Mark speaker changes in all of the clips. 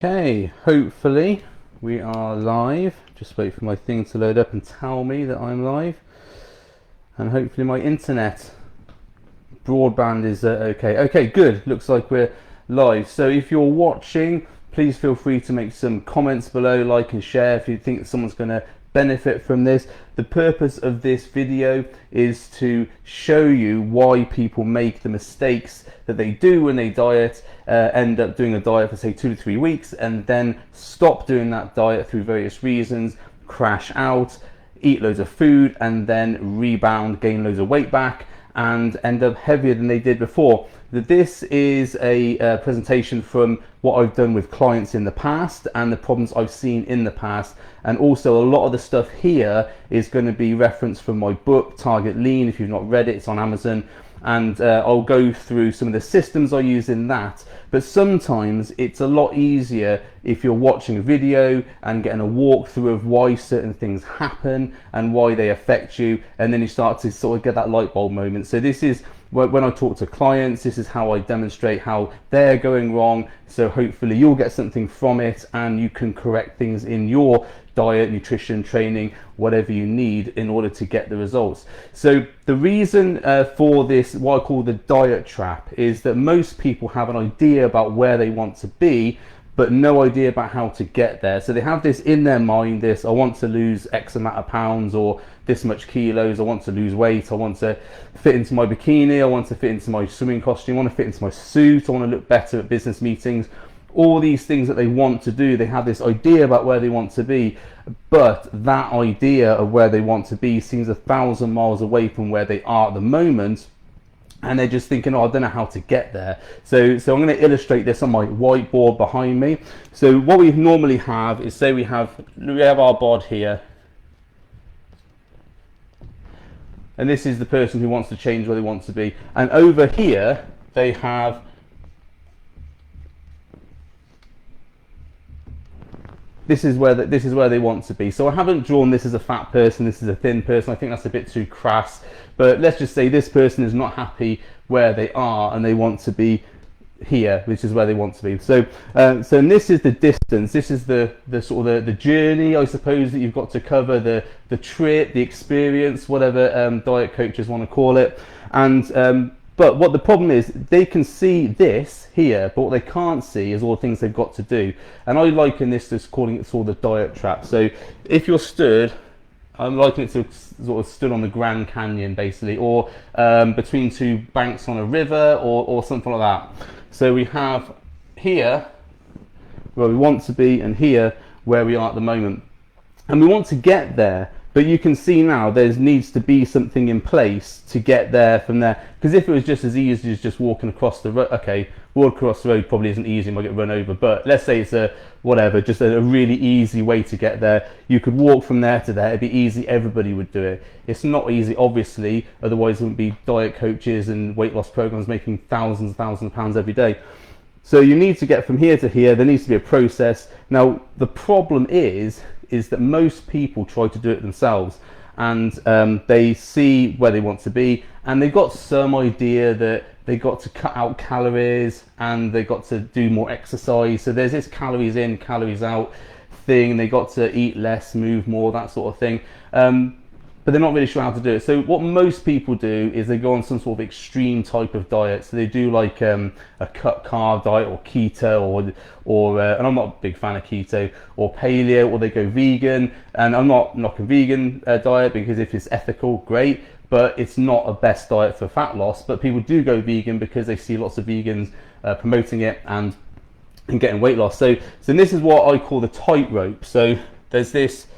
Speaker 1: Okay, hopefully we are live. Just wait for my thing to load up and tell me that I'm live. And hopefully my internet broadband is okay. Okay, good. Looks like we're live. So if you're watching, please feel free to make some comments below, like and share if you think someone's going to benefit from this. The purpose of this video is to show you why people make the mistakes that they do when they diet, end up doing a diet for say 2 to 3 weeks and then stop doing that diet through various reasons, crash out, eat loads of food and then rebound, gain loads of weight back and end up heavier than they did before. This is a presentation from what I've done with clients in the past and the problems I've seen in the past, and also a lot of the stuff here is going to be referenced from my book Target Lean. If you've not read it, it's on Amazon, and I'll go through some of the systems I use in that. But sometimes it's a lot easier if you're watching a video and getting a walkthrough of why certain things happen and why they affect you, and then you start to sort of get that light bulb moment. So this is when I talk to clients, this is how I demonstrate how they're going wrong, so hopefully you'll get something from it and you can correct things in your diet, nutrition, training, whatever you need in order to get the results. So the reason for this, what I call the diet trap, is that most people have an idea about where they want to be but no idea about how to get there. So they have this in their mind, this, I want to lose X amount of pounds or this much kilos, I want to lose weight, I want to fit into my bikini, I want to fit into my swimming costume, I want to fit into my suit, I want to look better at business meetings. All these things that they want to do, they have this idea about where they want to be, but that idea of where they want to be seems 1,000 miles away from where they are at the moment. And they're just thinking, oh, I don't know how to get there. So I'm going to illustrate this on my whiteboard behind me. So what we normally have is, say we have our bod here. And this is the person who wants to change where they want to be. And over here, they have this is where they want to be. So I haven't drawn this as a fat person, this is a thin person. I think that's a bit too crass. But let's just say this person is not happy where they are and they want to be here, which is where they want to be. So this is the distance. This is the sort of the journey, I suppose, that you've got to cover, the trip, the experience, whatever diet coaches want to call it. And but what the problem is, they can see this here, but what they can't see is all the things they've got to do. And I liken this to calling it sort of the diet trap. So if you're stood, I'm likening it to sort of stood on the Grand Canyon, basically, or between two banks on a river, or something like that. So we have here where we want to be, and here where we are at the moment. And we want to get there. But you can see now there needs to be something in place to get there from there. Because if it was just as easy as just walking across the road, okay, walking across the road probably isn't easy, you might get run over. But let's say it's just a really easy way to get there. You could walk from there to there, it'd be easy, everybody would do it. It's not easy, obviously, otherwise there wouldn't be diet coaches and weight loss programs making thousands of pounds every day. So you need to get from here to here, there needs to be a process. Now, the problem is that most people try to do it themselves, and they see where they want to be, and they've got some idea that they got to cut out calories and they got to do more exercise. So there's this calories in, calories out thing. They got to eat less, move more, that sort of thing. But they're not really sure how to do it. So what most people do is they go on some sort of extreme type of diet. So they do like a cut carb diet, or keto, or and I'm not a big fan of keto, or paleo, or they go vegan. And I'm not knocking vegan diet, because if it's ethical, great, but it's not a best diet for fat loss. But people do go vegan because they see lots of vegans promoting it and getting weight loss. So this is what I call the tightrope. So there's this,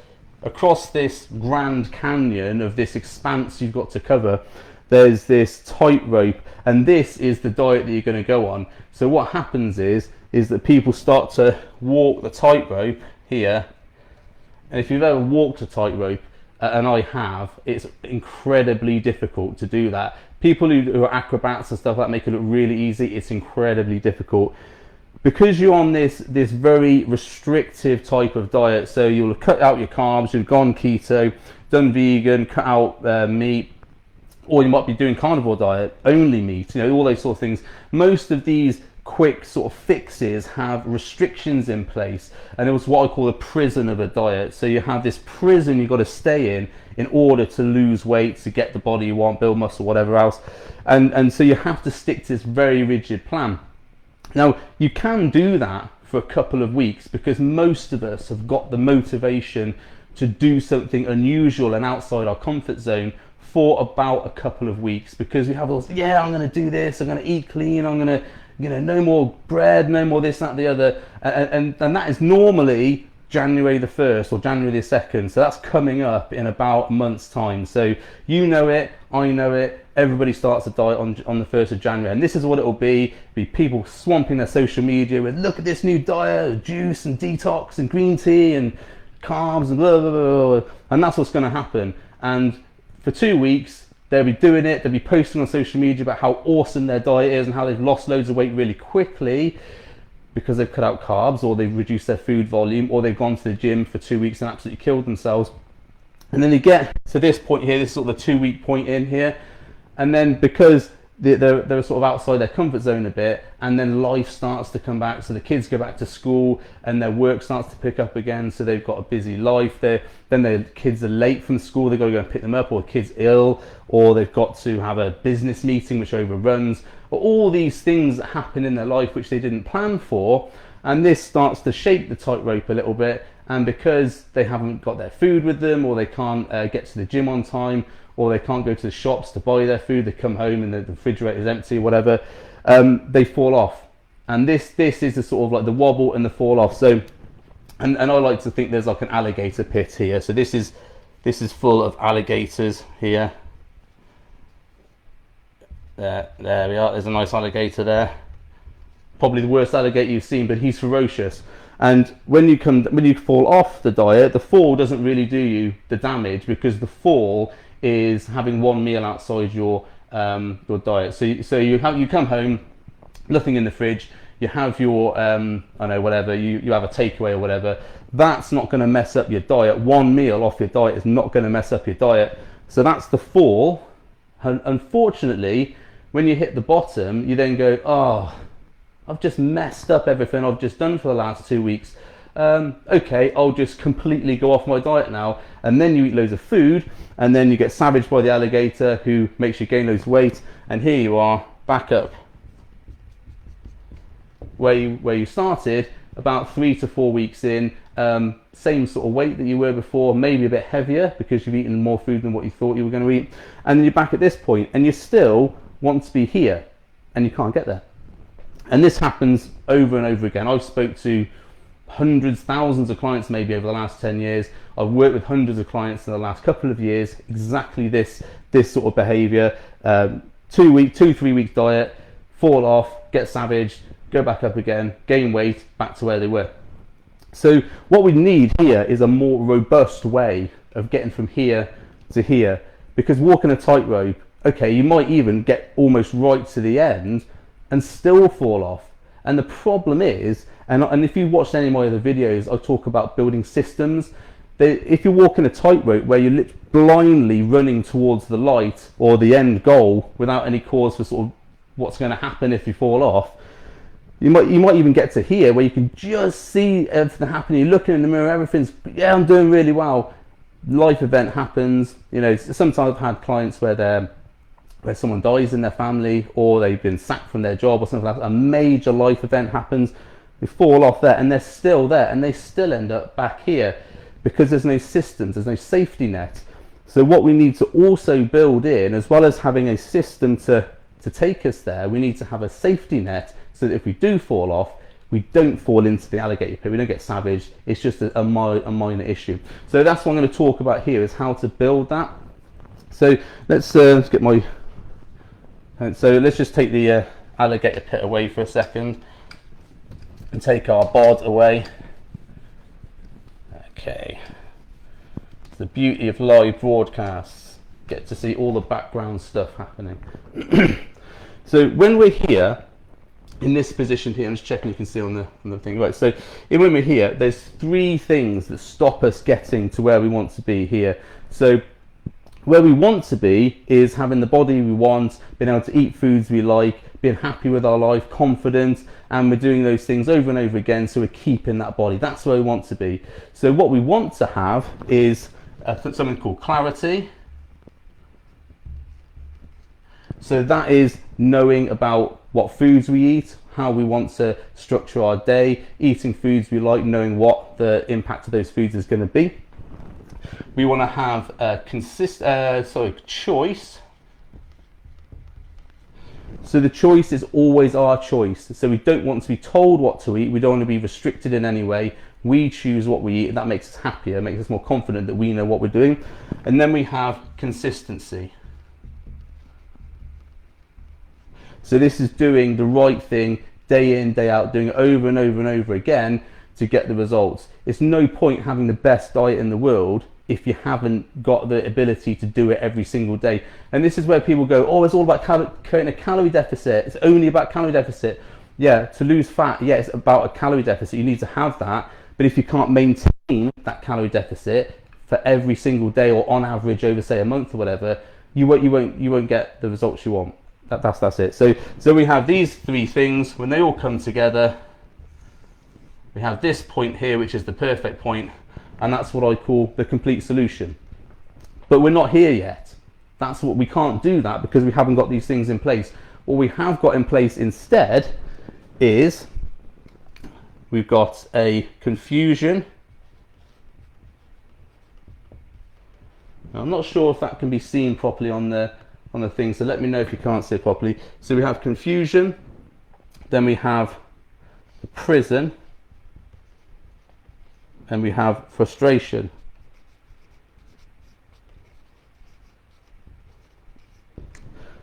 Speaker 1: across this Grand Canyon of this expanse you've got to cover, there's this tightrope, and this is the diet that you're going to go on. So what happens is that people start to walk the tightrope here, and if you've ever walked a tightrope, and I have, it's incredibly difficult to do that. People who are acrobats and stuff like that make it look really easy. It's incredibly difficult. Because you're on this very restrictive type of diet, so you'll have cut out your carbs, you've gone keto, done vegan, cut out meat, or you might be doing carnivore diet, only meat, all those sort of things. Most of these quick sort of fixes have restrictions in place, and it was what I call a prison of a diet. So you have this prison you've got to stay in order to lose weight, to get the body you want, build muscle, whatever else, and so you have to stick to this very rigid plan. Now you can do that for a couple of weeks because most of us have got the motivation to do something unusual and outside our comfort zone for about a couple of weeks, because we have all, yeah, I'm going to do this, I'm going to eat clean, I'm going to, no more bread, no more this, that, the other, and that is normally January the 1st or January the 2nd, so that's coming up in about a month's time. So you know it, I know it, everybody starts a diet on the 1st of January, and this is what it will be people swamping their social media with, look at this new diet, juice and detox and green tea and carbs and blah, blah, blah, blah. And that's what's going to happen. And for 2 weeks, they'll be doing it, they'll be posting on social media about how awesome their diet is and how they've lost loads of weight really quickly because they've cut out carbs, or they've reduced their food volume, or they've gone to the gym for 2 weeks and absolutely killed themselves. And then they get to this point here, this is sort of the 2 week point in here, and then because they're sort of outside their comfort zone a bit, and then life starts to come back, so the kids go back to school and their work starts to pick up again, so they've got a busy life. Then their kids are late from school, they've got to go and pick them up, or the kid's ill, or they've got to have a business meeting which overruns, or all these things that happen in their life which they didn't plan for, and this starts to shake the tightrope a little bit. And because they haven't got their food with them, or they can't get to the gym on time, or they can't go to the shops to buy their food, they come home and the refrigerator is empty, whatever, they fall off. And this is the sort of like the wobble and the fall off. So, and I like to think there's like an alligator pit here. So this is full of alligators here. There we are. There's a nice alligator there. Probably the worst alligator you've seen, but he's ferocious. And when you fall off the diet, the fall doesn't really do you the damage, because the fall is having one meal outside your diet. So you come home, nothing in the fridge, you have your I don't know, whatever, you have a takeaway or whatever. That's not going to mess up your diet. One meal off your diet is not going to mess up your diet. So that's the fall. And unfortunately, when you hit the bottom, you then go, oh, I've just messed up everything I've just done for the last 2 weeks. Okay, I'll just completely go off my diet now. And then you eat loads of food, and then you get savaged by the alligator who makes you gain loads of weight, and here you are back up where you started about 3 to 4 weeks in, same sort of weight that you were before, maybe a bit heavier because you've eaten more food than what you thought you were going to eat, and then you're back at this point and you still want to be here and you can't get there. And this happens over and over again. I've spoke to hundreds, thousands of clients maybe over the last 10 years. I've worked with hundreds of clients in the last couple of years, exactly this sort of behavior. 3 week diet, fall off, get savaged, go back up again, gain weight, back to where they were. So what we need here is a more robust way of getting from here to here, because walking a tightrope, okay, you might even get almost right to the end and still fall off. And the problem is, and if you watched any of my other videos, I talk about building systems. If you're walking a tightrope where you're blindly running towards the light or the end goal without any cause for sort of what's going to happen if you fall off, you might even get to here where you can just see everything happening. You're looking in the mirror, everything's, yeah, I'm doing really well. Life event happens. You know, sometimes I've had clients where someone dies in their family, or they've been sacked from their job or something like that. A major life event happens, they fall off there and they're still there, and they still end up back here because there's no systems, there's no safety net. So what we need to also build in, as well as having a system to take us there, we need to have a safety net so that if we do fall off, we don't fall into the alligator pit, we don't get savaged. It's just a minor issue. So that's what I'm going to talk about here, is how to build that. So let's get my... So let's just take the alligator pit away for a second and take our bod away. Okay. It's the beauty of live broadcasts. Get to see all the background stuff happening. So when we're here, in this position here, I'm just checking you can see on the thing. Right, so when we're here, there's 3 things that stop us getting to where we want to be here. So where we want to be is having the body we want, being able to eat foods we like, being happy with our life, confident, and we're doing those things over and over again, so we're keeping that body. That's where we want to be. So what we want to have is something called clarity. So that is knowing about what foods we eat, how we want to structure our day, eating foods we like, knowing what the impact of those foods is going to be. We want to have a choice. So the choice is always our choice. So we don't want to be told what to eat. We don't want to be restricted in any way. We choose what we eat. That makes us happier, makes us more confident that we know what we're doing. And then we have consistency. So this is doing the right thing day in, day out, doing it over and over and over again to get the results. It's no point having the best diet in the world if you haven't got the ability to do it every single day. And this is where people go, oh, it's all about creating a calorie deficit. It's only about calorie deficit. Yeah, to lose fat, yeah, it's about a calorie deficit. You need to have that. But if you can't maintain that calorie deficit for every single day or on average over, say, a month or whatever, you won't get the results you want. That's it. So we have these three things. When they all come together, we have this point here, which is the perfect point, and that's what I call the complete solution. But we're not here yet. That's what we can't do that because we haven't got these things in place. What we have got in place instead is we've got a confusion. Now, I'm not sure if that can be seen properly on the thing, so let me know if you can't see it properly. So we have confusion, then we have the prison, and we have frustration.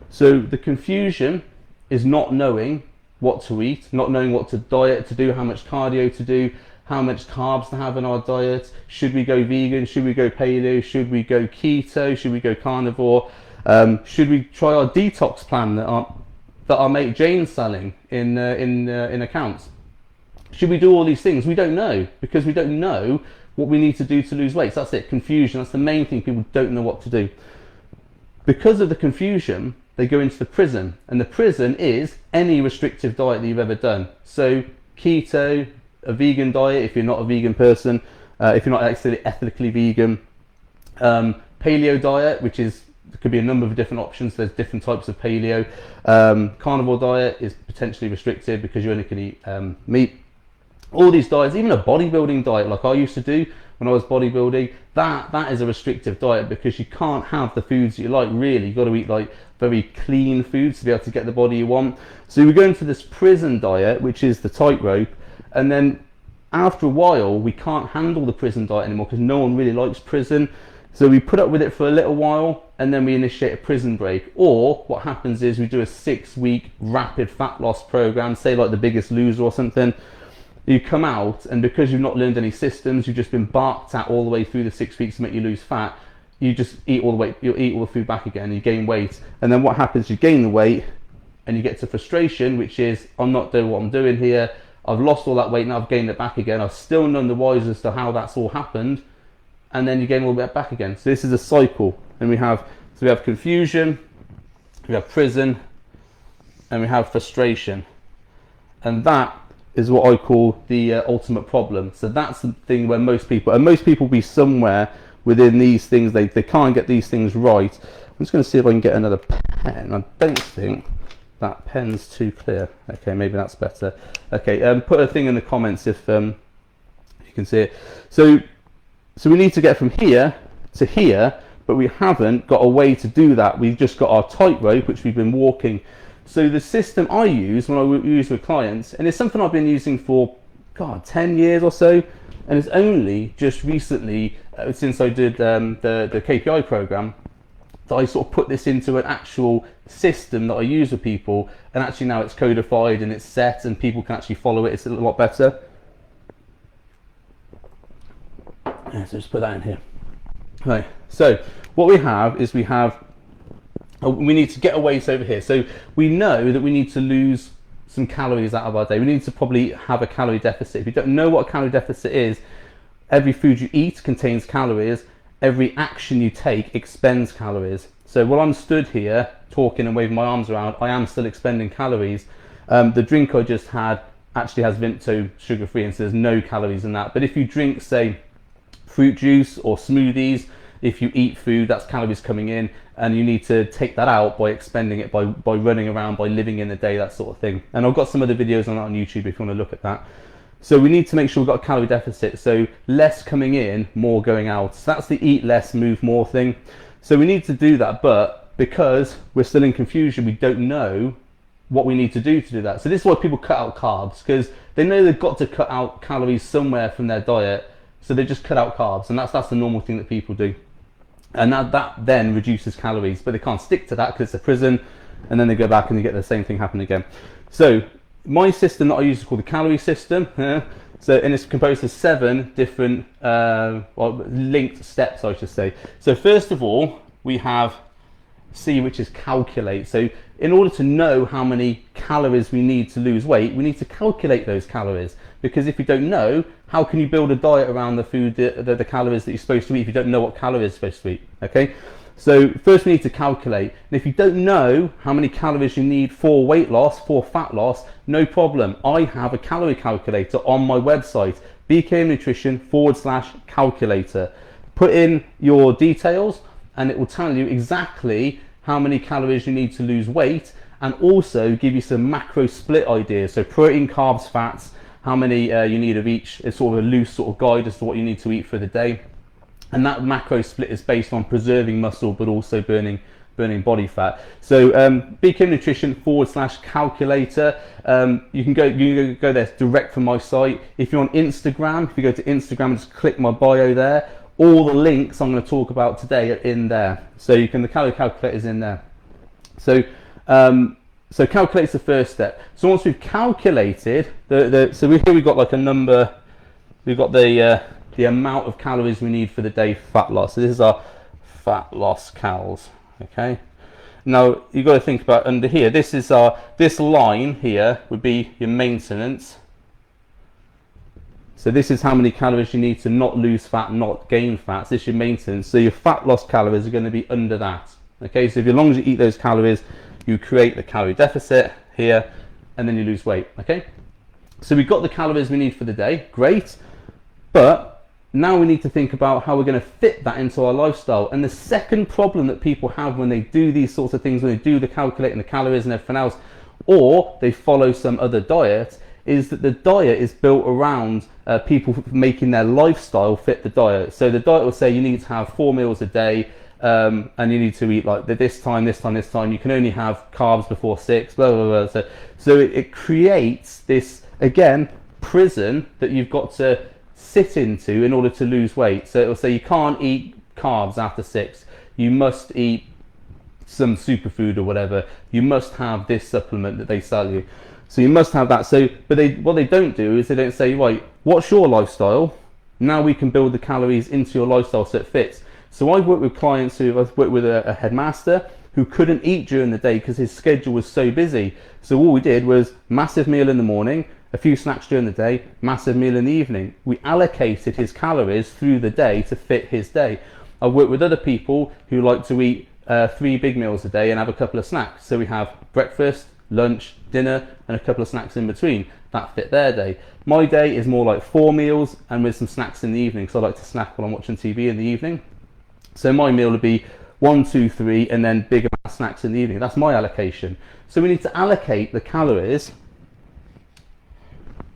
Speaker 1: So the confusion is not knowing what to eat, not knowing what to diet to do, how much cardio to do, how much carbs to have in our diet. Should we go vegan? Should we go paleo? Should we go keto? Should we go carnivore? Should we try our detox plan that our mate Jane's selling in accounts? Should we do all these things? We don't know, because we don't know what we need to do to lose weight. So that's it, confusion. That's the main thing. People don't know what to do. Because of the confusion, they go into the prison, and the prison is any restrictive diet that you've ever done. So keto, a vegan diet if you're not a vegan person, if you're not actually ethically vegan, paleo diet, which is, there could be a number of different options. There's different types of paleo. Carnivore diet is potentially restricted because you only can eat meat. All these diets, even a bodybuilding diet like I used to do when I was bodybuilding, that is a restrictive diet because you can't have the foods you like, really. You've got to eat like very clean foods to be able to get the body you want. So we go into this prison diet, which is the tightrope, and then after a while we can't handle the prison diet anymore because no one really likes prison. So we put up with it for a little while and then we initiate a prison break. Or what happens is we do a 6-week rapid fat loss program, say like The Biggest Loser or something. You come out, and because you've not learned any systems, you've just been barked at all the way through the 6 weeks to make you lose fat, you just eat all the weight, you'll eat all the food back again, and you gain weight. And then what happens, you gain the weight and you get to frustration, which is, I'm not doing what I'm doing here, I've lost all that weight, now I've gained it back again, I've still none the wiser as to how that's all happened, and then you gain all the way back again. So this is a cycle, and we have confusion, we have prison, and we have frustration, and that is what I call the ultimate problem. So that's the thing where most people be somewhere within these things. They can't get these things right. I'm just going to see if I can get another pen. I don't think that pen's too clear. Okay, maybe that's better. Okay, put a thing in the comments if you can see it. So we need to get from here to here, but we haven't got a way to do that. We've just got our tightrope, which we've been walking. So the system I use when I use with clients, and it's something I've been using for, 10 years or so, and it's only just recently, since I did the KPI program, that I sort of put this into an actual system that I use with people, and actually now it's codified and it's set and people can actually follow it. It's a lot better. So just put that in here. Right, so what we have is we need to get a weight over here. So we know that we need to lose some calories out of our day. We need to probably have a calorie deficit. If you don't know what a calorie deficit is, every food you eat contains calories. Every action you take expends calories. So while I'm stood here talking and waving my arms around, I am still expending calories. The drink I just had actually has Vimto sugar-free, and so there's no calories in that. But if you drink, say, fruit juice or smoothies, if you eat food, that's calories coming in, and you need to take that out by expending it, by running around, by living in the day, that sort of thing. And I've got some other videos on that on YouTube if you want to look at that. So we need to make sure we've got a calorie deficit, so less coming in, more going out. So that's the eat less, move more thing. So we need to do that, but because we're still in confusion, we don't know what we need to do that. So this is why people cut out carbs, because they know they've got to cut out calories somewhere from their diet, so they just cut out carbs, and that's the normal thing that people do. And that then reduces calories, but they can't stick to that because it's a prison, and then they go back and they get the same thing happen again. So my system that I use is called the calorie system. So, and it's composed of 7 different linked steps, I should say. So first of all, we have C, which is calculate. So in order to know how many calories we need to lose weight, we need to calculate those calories, because if you don't know, how can you build a diet around the food, the calories that you're supposed to eat, if you don't know what calories you're supposed to eat? Okay, so first we need to calculate, and if you don't know how many calories you need for weight loss, for fat loss, no problem. I have a calorie calculator on my website, BKM Nutrition /calculator. Put in your details and it will tell you exactly how many calories you need to lose weight, and also give you some macro split ideas. So protein, carbs, fats, how many you need of each. It's sort of a loose sort of guide as to what you need to eat for the day. And that macro split is based on preserving muscle, but also burning body fat. So BKM Nutrition /calculator. You can go there direct from my site. If you're on Instagram, if you go to Instagram and just click my bio there, all the links I'm going to talk about today are in there. So the calorie calculator is in there. So so calculate's the first step. So once we've calculated we've got like a number. We've got the amount of calories we need for the day for fat loss. So this is our fat loss calories. Okay. Now you've got to think about under here. This line here would be your maintenance. So this is how many calories you need to not lose fat, not gain fat. So this is your maintenance. So your fat loss calories are going to be under that. Okay, so as long as you eat those calories, you create the calorie deficit here, and then you lose weight. Okay, so we've got the calories we need for the day. Great, but now we need to think about how we're going to fit that into our lifestyle. And the second problem that people have when they do these sorts of things, when they do the calculating the calories and everything else, or they follow some other diet, is that the diet is built around people making their lifestyle fit the diet. So the diet will say you need to have 4 meals a day, and you need to eat like this time. You can only have carbs before 6, blah, blah, blah. So it creates this, again, prison that you've got to sit into in order to lose weight. So it will say you can't eat carbs after 6. You must eat some superfood or whatever. You must have this supplement that they sell you. So you must have that. So, but what they don't do is they don't say, right, what's your lifestyle? Now we can build the calories into your lifestyle so it fits. So I've worked with clients I've worked with a headmaster who couldn't eat during the day because his schedule was so busy. So all we did was massive meal in the morning, a few snacks during the day, massive meal in the evening. We allocated his calories through the day to fit his day. I've worked with other people who like to eat 3 big meals a day and have a couple of snacks. So we have breakfast, lunch, dinner, and a couple of snacks in between. That fit their day. My day is more like 4 meals and with some snacks in the evening, because I like to snack while I'm watching TV in the evening. So my meal would be 1, 2, 3, and then big amount of snacks in the evening. That's my allocation. So we need to allocate the calories.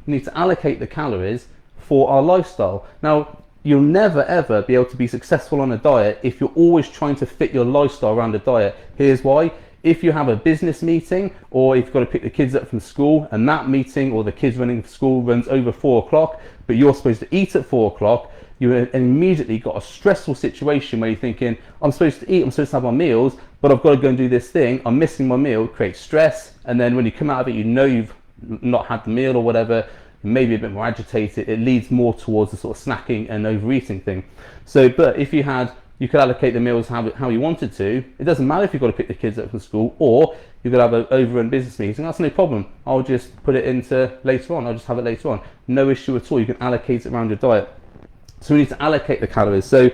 Speaker 1: We need to allocate the calories for our lifestyle. Now, you'll never ever be able to be successful on a diet if you're always trying to fit your lifestyle around a diet. Here's why. If you have a business meeting, or if you've got to pick the kids up from school, and that meeting or the kids running to school runs over 4 o'clock, but you're supposed to eat at 4 o'clock, you immediately got a stressful situation where you're thinking, I'm supposed to eat, I'm supposed to have my meals, but I've got to go and do this thing, I'm missing my meal. It creates stress, and then when you come out of it, you know you've not had the meal or whatever, maybe a bit more agitated. It leads more towards the sort of snacking and overeating thing. So, but if you could allocate the meals how you wanted to. It doesn't matter if you've got to pick the kids up from school, or you've got to have an overrun business meeting. That's no problem. I'll just put it into later on. I'll just have it later on. No issue at all. You can allocate it around your diet. So we need to allocate the calories. So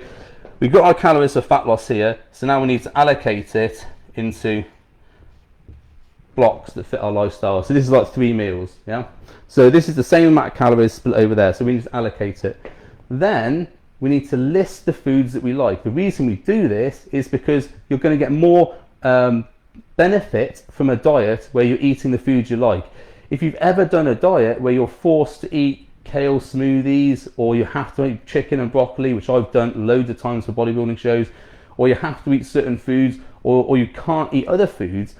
Speaker 1: we've got our calories for fat loss here, so now we need to allocate it into blocks that fit our lifestyle. So this is like 3 meals, yeah? So this is the same amount of calories split over there, so we need to allocate it. Then we need to list the foods that we like. The reason we do this is because you're going to get more benefit from a diet where you're eating the foods you like. If you've ever done a diet where you're forced to eat kale smoothies, or you have to eat chicken and broccoli, which I've done loads of times for bodybuilding shows, or you have to eat certain foods, or you can't eat other foods,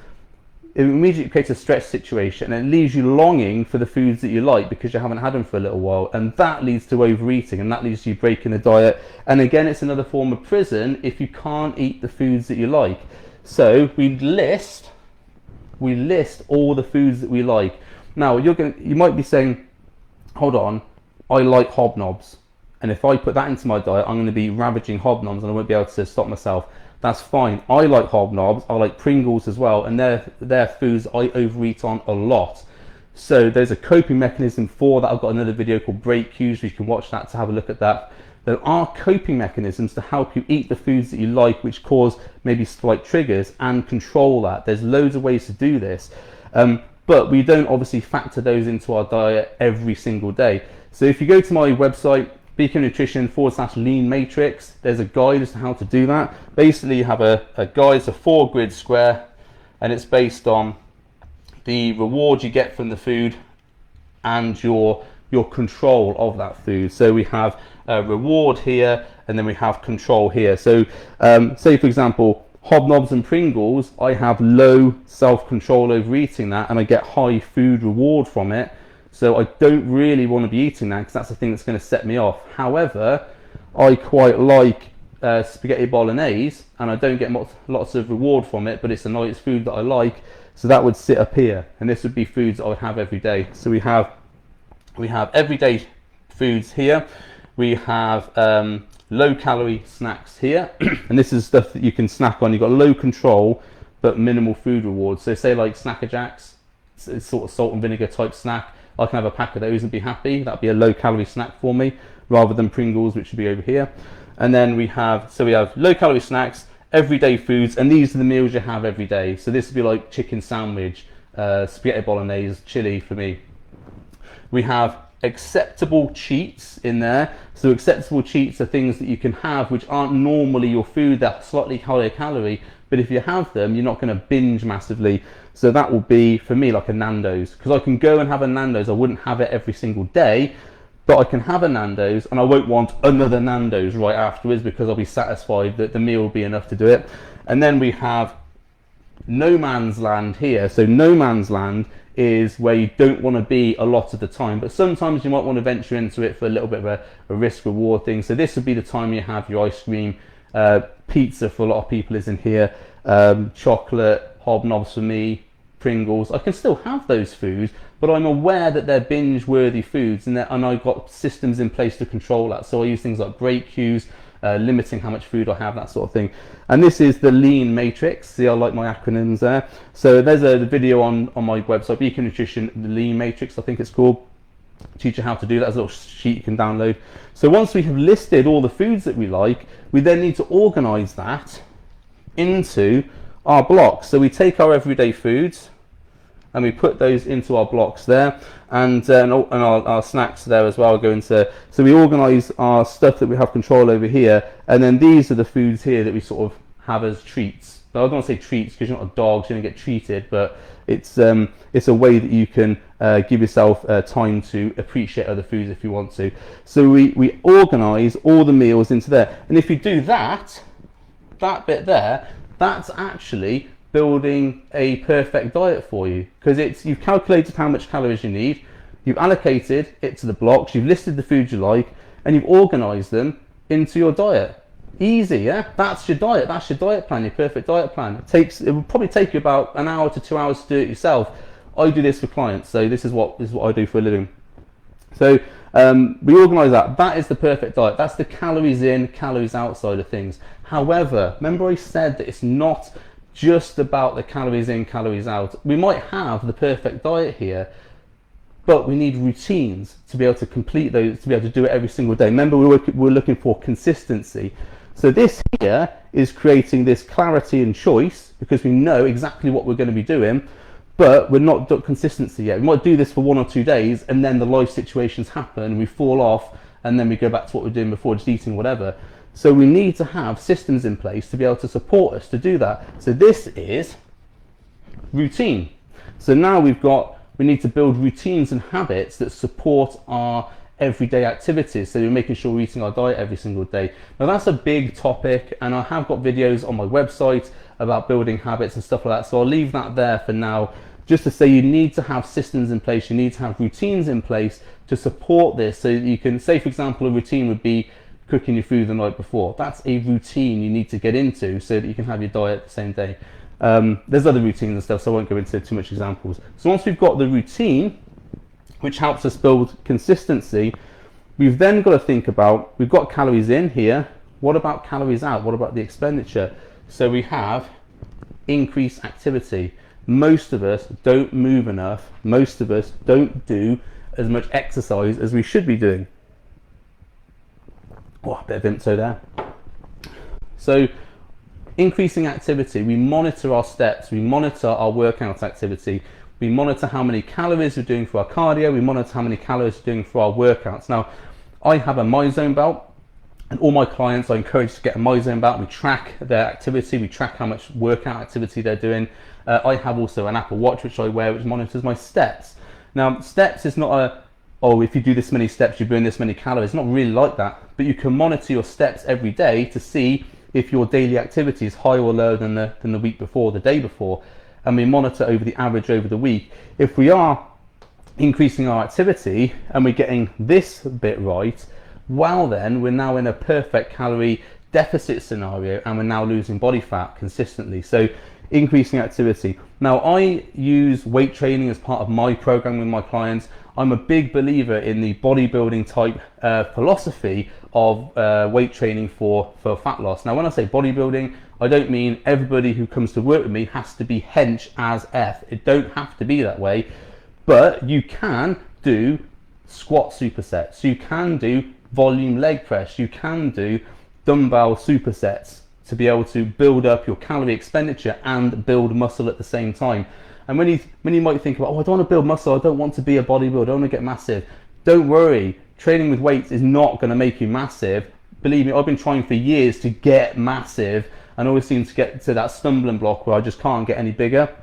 Speaker 1: it immediately creates a stress situation and it leaves you longing for the foods that you like because you haven't had them for a little while, and that leads to overeating, and that leads to you breaking the diet. And again, it's another form of prison if you can't eat the foods that you like. So we list all the foods that we like. Now you might be saying, hold on, I like hobnobs, and if I put that into my diet, I'm going to be ravaging hobnobs and I won't be able to stop myself. That's fine. I like hobnobs, I like Pringles as well, and they're foods I overeat on a lot. So there's a coping mechanism for that. I've got another video called Break Cues, you can watch that to have a look at that. There are coping mechanisms to help you eat the foods that you like, which cause maybe slight triggers, and control that. There's loads of ways to do this, but we don't obviously factor those into our diet every single day. So if you go to my website, Beacon Nutrition /lean matrix, there's a guide as to how to do that. Basically, you have a guide, it's a 4-grid square, and it's based on the reward you get from the food and your control of that food. So we have a reward here, and then we have control here. So say for example, hobnobs and Pringles, I have low self-control over eating that, and I get high food reward from it. So I don't really want to be eating that because that's the thing that's going to set me off. However, I quite like spaghetti bolognese, and I don't get lots of reward from it, but it's a nice food that I like. So that would sit up here, and this would be foods that I would have every day. So we have everyday foods here. We have low calorie snacks here, and this is stuff that you can snack on. You've got low control but minimal food rewards. So say like Snacker Jacks, it's sort of salt and vinegar type snack. I can have a pack of those and be happy. That'd be a low calorie snack for me, rather than Pringles, which would be over here. And then we have low calorie snacks, everyday foods, and these are the meals you have every day. So this would be like chicken sandwich, spaghetti bolognese, chili for me. We have acceptable cheats in there. So acceptable cheats are things that you can have which aren't normally your food, they're slightly higher calorie, but if you have them, you're not going to binge massively. So that will be, for me, like a Nando's, because I can go and have a Nando's. I wouldn't have it every single day, but I can have a Nando's and I won't want another Nando's right afterwards because I'll be satisfied that the meal will be enough to do it. And then we have no man's land here. So no man's land is where you don't want to be a lot of the time, but sometimes you might want to venture into it for a little bit of a risk reward thing. So this would be the time you have your ice cream, pizza for a lot of people is in here, chocolate, hobnobs for me, Pringles. I can still have those foods, but I'm aware that they're binge worthy foods, and I've got systems in place to control that. So I use things like break cues, limiting how much food I have, that sort of thing. And this is the lean matrix. See, I like my acronyms there. So there's a video on my website, Beacon Nutrition, the lean matrix, I think it's called. Teach you how to do that. There's a little sheet you can download. So once we have listed all the foods that we like, we then need to organize that into our blocks. So we take our everyday foods and we put those into our blocks there, and our snacks there as well go into. So we organise our stuff that we have control over here, and then these are the foods here that we sort of have as treats. But I don't want to say treats because you're not a dog, so you don't get treated, but it's a way that you can give yourself time to appreciate other foods if you want to. So we organise all the meals into there, and if you do that bit there, that's actually building a perfect diet for you, because you've calculated how much calories you need, you've allocated it to the blocks, you've listed the foods you like, and you've organised them into your diet. Easy, yeah? That's your diet. That's your diet plan, your perfect diet plan. It will probably take you about an hour to 2 hours to do it yourself. I do this for clients, so this is what I do for a living. So we organise that. That is the perfect diet. That's the calories in, calories out side of things. However, remember I said that it's not just about the calories in, calories out. We might have the perfect diet here, but we need routines to be able to complete those, to be able to do it every single day. Remember, we're looking for consistency. So this here is creating this clarity and choice, because we know exactly what we're going to be doing, but we're not got consistency yet. We might do this for 1 or 2 days, and then the life situations happen, we fall off, and then we go back to what we were doing before, just eating whatever. So we need to have systems in place to be able to support us to do that. So this is routine. So now we need to build routines and habits that support our everyday activities. So we're making sure we're eating our diet every single day. Now that's a big topic, and I have got videos on my website about building habits and stuff like that. So I'll leave that there for now, just to say you need to have systems in place, you need to have routines in place to support this. So you can say, for example, a routine would be cooking your food the night before. That's a routine you need to get into so that you can have your diet the same day. There's other routines and stuff, so I won't go into too much examples. So once we've got the routine, which helps us build consistency, we've then got to think about, we've got calories in here, what about calories out? What about the expenditure? So we have increased activity. Most of us don't move enough. Most of us don't do as much exercise as we should be doing. Oh, a bit of Vimto there. So increasing activity, we monitor our steps, we monitor our workout activity, we monitor how many calories we're doing for our cardio, we monitor how many calories we're doing for our workouts. Now, I have a MyZone belt, and all my clients I encourage to get a MyZone belt. We track their activity, we track how much workout activity they're doing. I have also an Apple Watch which I wear, which monitors my steps. Now, steps is not oh, if you do this many steps, you burn this many calories. It's not really like that, but you can monitor your steps every day to see if your daily activity is higher or lower than the week before, the day before, and we monitor over the average over the week. If we are increasing our activity and we're getting this bit right, well then we're now in a perfect calorie deficit scenario, and we're now losing body fat consistently. So increasing activity. Now, I use weight training as part of my program with my clients. I'm a big believer in the bodybuilding type philosophy of weight training for fat loss. Now, when I say bodybuilding, I don't mean everybody who comes to work with me has to be hench as F. It don't have to be that way, but you can do squat supersets, you can do volume leg press, you can do dumbbell supersets to be able to build up your calorie expenditure and build muscle at the same time. And when you might think about, oh, I don't want to build muscle, I don't want to be a bodybuilder, I don't want to get massive. Don't worry, training with weights is not going to make you massive. Believe me, I've been trying for years to get massive and always seem to get to that stumbling block where I just can't get any bigger.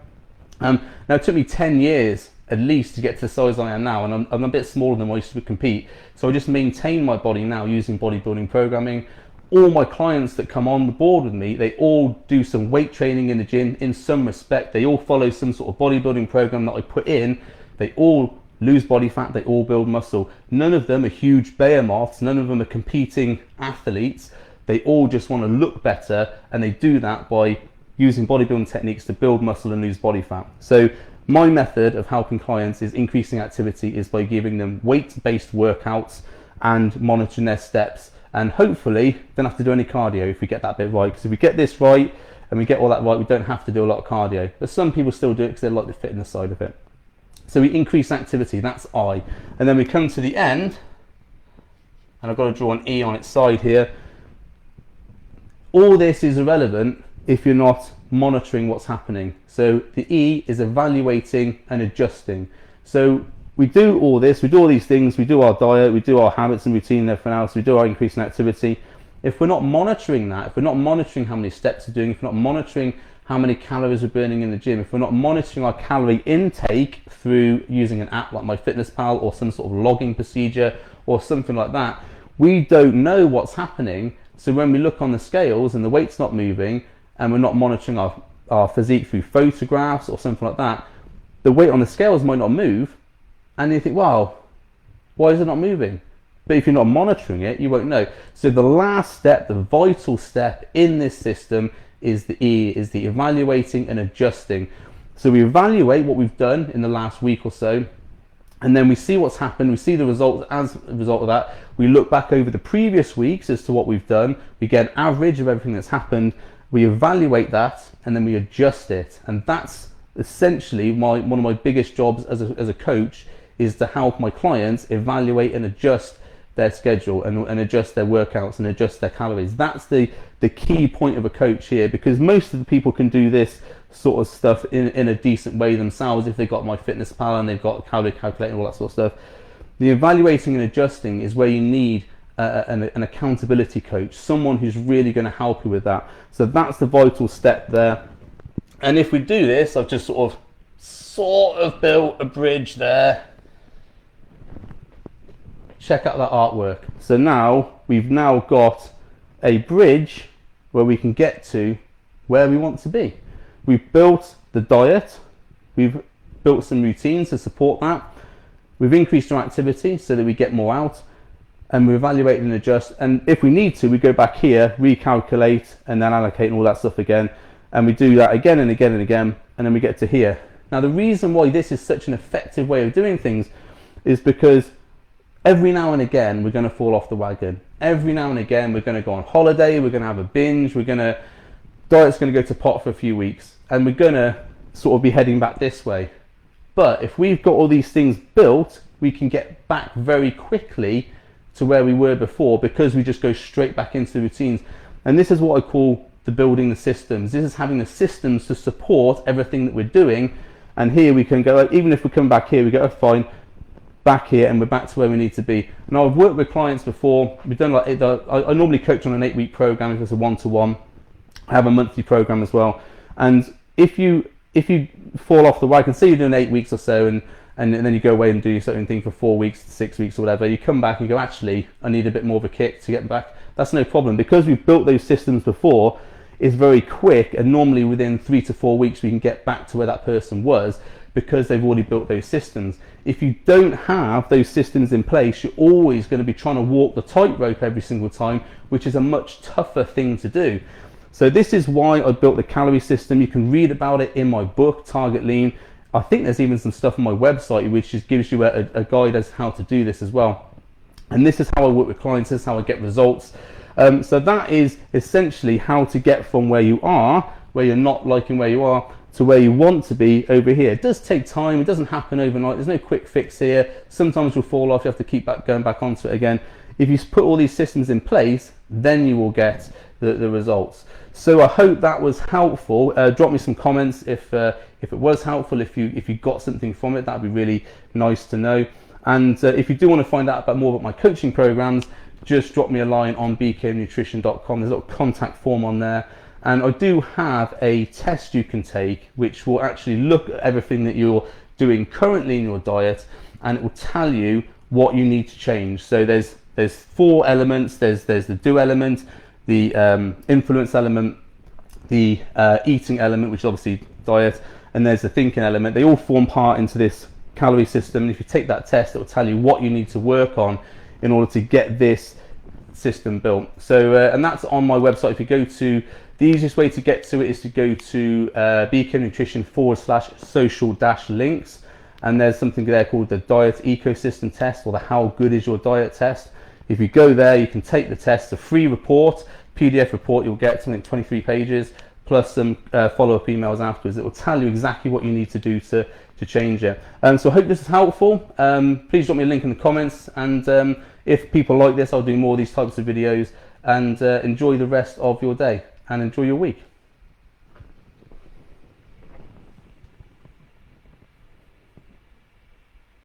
Speaker 1: Now, it took me 10 years at least to get to the size I am now, and I'm a bit smaller than I used to compete. So I just maintain my body now using bodybuilding programming. All my clients that come on the board with me, they all do some weight training in the gym in some respect. They all follow some sort of bodybuilding program that I put in. They all lose body fat, they all build muscle. None of them are huge behemoths, none of them are competing athletes. They all just want to look better, and they do that by using bodybuilding techniques to build muscle and lose body fat. So my method of helping clients is increasing activity is by giving them weight-based workouts and monitoring their steps. And hopefully, don't have to do any cardio if we get that bit right. Because if we get this right and we get all that right, we don't have to do a lot of cardio. But some people still do it because they like the fitness side of it. So we increase activity, that's I. And then we come to the end, and I've got to draw an E on its side here. All this is irrelevant if you're not monitoring what's happening. So the E is evaluating and adjusting. So we do all this, we do all these things, we do our diet, we do our habits and routine and everything else, we do our increase in activity. If we're not monitoring that, if we're not monitoring how many steps we're doing, if we're not monitoring how many calories we're burning in the gym, if we're not monitoring our calorie intake through using an app like MyFitnessPal or some sort of logging procedure or something like that, we don't know what's happening. So when we look on the scales and the weight's not moving, and we're not monitoring our physique through photographs or something like that, the weight on the scales might not move, and you think, wow, why is it not moving? But if you're not monitoring it, you won't know. So the last step, the vital step in this system is the E, is the evaluating and adjusting. So we evaluate what we've done in the last week or so, and then we see what's happened, we see the results. As a result of that, we look back over the previous weeks as to what we've done, we get an average of everything that's happened, we evaluate that, and then we adjust it. And that's essentially one of my biggest jobs as a coach, is to help my clients evaluate and adjust their schedule and adjust their workouts and adjust their calories. That's the key point of a coach here, because most of the people can do this sort of stuff in a decent way themselves if they've got MyFitnessPal and they've got a calorie calculator and all that sort of stuff. The evaluating and adjusting is where you need an accountability coach, someone who's really going to help you with that. So that's the vital step there. And if we do this, I've just sort of built a bridge there. Check out that artwork. So now we've now got a bridge where we can get to where we want to be. We've built the diet, we've built some routines to support that, we've increased our activity so that we get more out, and we evaluate and adjust, and if we need to, we go back here, recalculate, and then allocate and all that stuff again, and we do that again and again and again, and then we get to here. Now the reason why this is such an effective way of doing things is because every now and again we're going to fall off the wagon. Every now and again we're going to go on holiday, we're going to have a binge, diet's going to go to pot for a few weeks, and we're going to sort of be heading back this way. But if we've got all these things built, we can get back very quickly to where we were before, because we just go straight back into the routines. And this is what I call the building the systems. This is having the systems to support everything that we're doing. And here we can go, even if we come back here, we go, oh, fine, back here, and we're back to where we need to be. Now I've worked with clients before. We've done I normally coach on an 8-week program if it's a one-to-one. I have a monthly program as well. And if you fall off the wagon, say you're doing 8 weeks or so, and then you go away and do your certain thing for 4 weeks, 6 weeks or whatever, you come back and go, actually, I need a bit more of a kick to get back. That's no problem, because we've built those systems before. It's very quick, and normally within 3 to 4 weeks we can get back to where that person was, because they've already built those systems. If you don't have those systems in place, you're always going to be trying to walk the tightrope every single time, which is a much tougher thing to do. So this is why I built the calorie system. You can read about it in my book, Target Lean. I think there's even some stuff on my website which just gives you a guide as to how to do this as well. And this is how I work with clients, this is how I get results. So that is essentially how to get from where you are, where you're not liking where you are, to where you want to be over here. It does take time, it doesn't happen overnight, there's no quick fix here. Sometimes you'll fall off, you have to keep going back onto it again. If you put all these systems in place, then you will get the results. So I hope that was helpful. Drop me some comments if it was helpful, if you got something from it. That'd be really nice to know. And if you do want to find out more about my coaching programs, just drop me a line on bknutrition.com. There's a little contact form on there, and I do have a test you can take which will actually look at everything that you're doing currently in your diet, and it will tell you what you need to change. So there's 4 elements. There's the do element, the influence element, the eating element, which is obviously diet, and there's the thinking element. They all form part into this calorie system, and if you take that test, it will tell you what you need to work on in order to get this system built. So and that's on my website. If you go to, the easiest way to get to it is to go to bknutrition/social-links, and there's something there called the diet ecosystem test, or the how good is your diet test. If you go there, you can take the test. It's a free report, PDF report. You'll get something 23 pages plus some follow-up emails afterwards. It will tell you exactly what you need to do to change it. So I hope this is helpful. Please drop me a link in the comments, and if people like this, I'll do more of these types of videos. And enjoy the rest of your day and enjoy your week.